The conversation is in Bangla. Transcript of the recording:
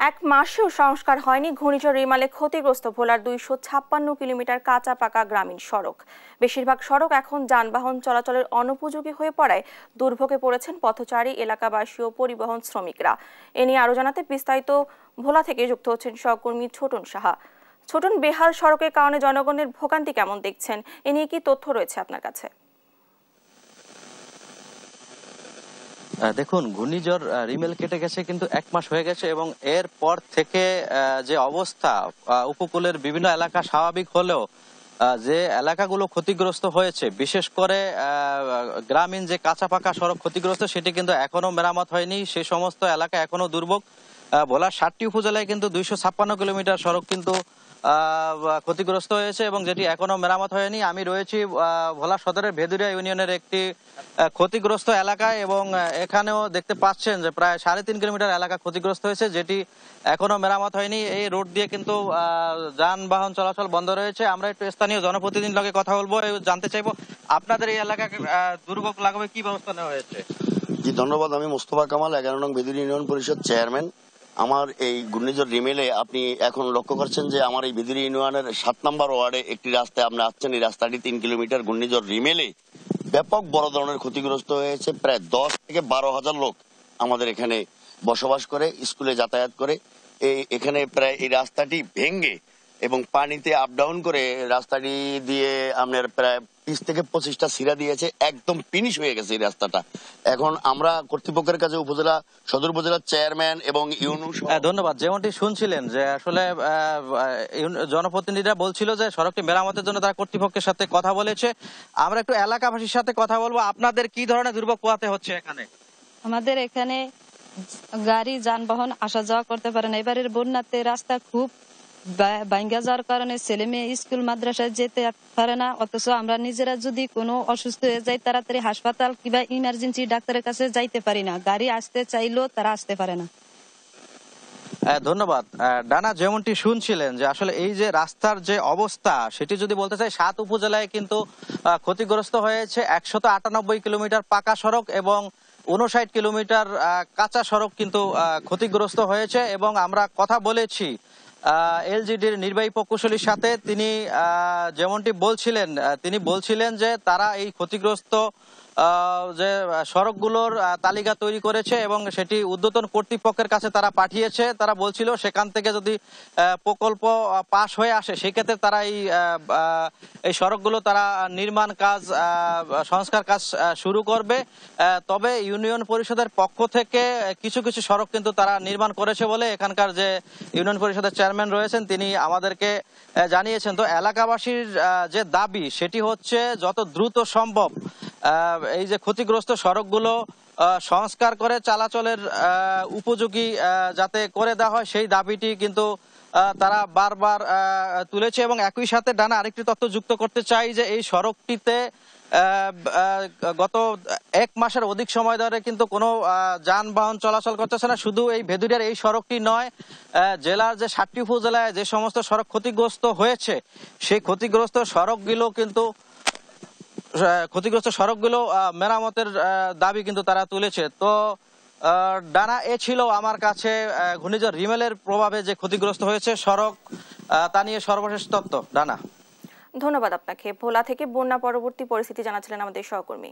এক মাসেও সংস্কার হয়নি ঘূর্ণিঝড় রিমালে ক্ষতিগ্রস্ত ভোলার 256 কিলোমিটার কাঁচা পাকা গ্রামীণ সড়ক। বেশিরভাগ সড়ক এখন যানবাহন চলাচলের অনুপযোগী হয়ে পড়ায় দুর্ভোগে পড়েছেন পথচারী, এলাকাবাসী ও পরিবহন শ্রমিকরা। এ নিয়ে আরো জানাতে বিস্তারিত ভোলা থেকে যুক্ত হচ্ছেন সহকর্মী ছোটন সাহা। ছোটন, বেহাল সড়কের কারণে জনগণের ভোগান্তি কেমন দেখছেন? এ নিয়ে কি তথ্য রয়েছে আপনার কাছে? দেখুন, ঘূর্ণিঝড় রিমেল কেটে গেছে কিন্তু 1 মাস হয়ে গেছে এবং এর পর থেকে যে অবস্থা, উপকূলের বিভিন্ন এলাকা স্বাভাবিক হলেও যে এলাকাগুলো ক্ষতিগ্রস্ত হয়েছে, বিশেষ করে গ্রামীণ যে কাঁচা পাকা সড়ক ক্ষতিগ্রস্ত, সেটি কিন্তু এখনো মেরামত হয়নি। সে সমস্ত এলাকা এখনো দুর্ভোগ। ভোলার 7টি উপজেলায় কিন্তু 256 কিলোমিটার সড়ক কিন্তু ক্ষতিগ্রস্ত হয়েছে এবং যেটি এখনো মেরামত হয়নি। আমি রয়েছি ভোলা সদরের ভেদুরিয়া ইউনিয়নের একটি ক্ষতিগ্রস্ত এলাকায় এবং এখানেও দেখতে পাচ্ছেন যে প্রায় 3.5 কিলোমিটার এলাকা ক্ষতিগ্রস্ত হয়েছে, যেটি এখনো মেরামত হয়নি। এই রোড দিয়ে কিন্তু যানবাহন চলাচল বন্ধ রয়েছে। আমরা একটু স্থানীয় জনপ্রতিনিধির লগে কথা বলবো, জানতে চাইবো আপনাদের এই এলাকায় দুর্ভোগ লাঘবে কি ব্যবস্থা নেওয়া হয়েছে। জি ধন্যবাদ। আমি মোস্তফা কামাল, 11 নং বেদুরি ইউনিয়ন পরিষদ চেয়ারম্যান। আমার এই ঘূর্ণিঝড় রিমেলে আপনি এখন লক্ষ্য করছেন যে আমার এই বেদুরি ইউনিয়নের 7 নম্বর ওয়ার্ডে একটি রাস্তায় আপনি আসছেন। এই রাস্তাটি 3 কিলোমিটার ঘূর্ণিঝড় রিমেলে ব্যাপক বড় ধরনের ক্ষতিগ্রস্ত হয়েছে। প্রায় 10 থেকে 12,000 লোক আমাদের এখানে বসবাস করে, স্কুলে যাতায়াত করে। এখানে প্রায় এই রাস্তাটি ভেঙ্গে এবং পানিতে আপ ডাউন করে রাস্তাটি দিয়ে আপনার প্রায় 20 থেকে 25টা সিরা দিয়েছে। একদম ফিনিশ হয়ে গেছে এই রাস্তাটা। এখন আমরা কর্তৃপক্ষের কাছে উপজেলা, সদর উপজেলার চেয়ারম্যান এবং ইউনু। ধন্যবাদ। যেমনটি শুনছিলেন যে আসলে জনপ্রতিনিধিরা বলছিল যে সড়কটি মেরামতের জন্য তারা কর্তৃপক্ষের সাথে কথা বলেছে। আমরা একটু এলাকাবাসীর সাথে কথা বলবো। আপনাদের কি ধরনের দুর্ভোগ পোহাতে হচ্ছে এখানে? আমাদের এখানে গাড়ি যানবাহন আসা যাওয়া করতে পারে না। এবারের বন্যাতে রাস্তা খুব ভাঙ্গা যাওয়ার কারণে ছেলে মেয়ে স্কুল মাদ্রাসায় যেতে পারে না। অথচ আমরা নিজেরা যদি কোনো অসুস্থ হয়ে যাই, তাড়াতাড়ি হাসপাতাল কিংবা ইমার্জেন্সি ডাক্তারের কাছে যাইতে পারি না। গাড়ি আসতে চাইলেও তারা আসতে পারে না। ধন্যবাদ। ডানা, যেমনটি শুনছিলেন যে আসলে এই যে রাস্তার যে অবস্থা, সেটি যদি বলতে চাই 7 উপজেলায় কিন্তু ক্ষতিগ্রস্ত হয়েছে। 198 কিলোমিটার পাকা সড়ক এবং 59 কিলোমিটার কাঁচা সড়ক কিন্তু ক্ষতিগ্রস্ত হয়েছে এবং আমরা কথা বলেছি এলজিডির নির্বাহী প্রকৌশলীর সাথে। তিনি যেমনটি বলছিলেন, তিনি বলছিলেন যে তারা এই ক্ষতিগ্রস্ত যে সড়কগুলোর তালিকা তৈরি করেছে এবং সেটি ঊর্ধ্বতন কর্তৃপক্ষের কাছে তারা পাঠিয়েছে। তারা বলছিল সেখান থেকে যদি প্রকল্প পাশ হয়ে আসে, সেক্ষেত্রে তারা এই সড়কগুলো তারা নির্মাণ কাজ, সংস্কার কাজ শুরু করবে। তবে ইউনিয়ন পরিষদের পক্ষ থেকে কিছু কিছু সড়ক কিন্তু তারা নির্মাণ করেছে বলে এখানকার যে ইউনিয়ন পরিষদের চেয়ারম্যান রয়েছেন তিনি আমাদেরকে জানিয়েছেন। তো এলাকাবাসীর যে দাবি, সেটি হচ্ছে যত দ্রুত সম্ভব এই যে ক্ষতিগ্রস্ত সড়কগুলো সংস্কার করে চলাচলের উপযোগী যাতে করে দেওয়া হয়, সেই দাবিটি কিন্তু তারা বারবার তুলেছে। এবং একই সাথে ডানা আরেকটি তথ্য যুক্ত করতে চাই যে এই সড়কটিতে গত 1 মাসের অধিক সময় ধরে কিন্তু কোনো যানবাহন চলাচল করতেছে না। শুধু এই ভেদুরিয়ার এই সড়কটি নয়, জেলার যে 7টি উপজেলায় যে সমস্ত সড়ক ক্ষতিগ্রস্ত হয়েছে, সেই ক্ষতিগ্রস্ত সড়কগুলো মেরামতের দাবি কিন্তু তারা তুলেছে। তো ডানা, এ ছিল আমার কাছে ঘূর্ণিঝড় রিমেলের প্রভাবে যে ক্ষতিগ্রস্ত হয়েছে সড়ক, তা নিয়ে সর্বশেষ তথ্য। ডানা, ধন্যবাদ আপনাকে। ভোলা থেকে বন্যা পরবর্তী পরিস্থিতি জানাচ্ছিলেন আমাদের সহকর্মী।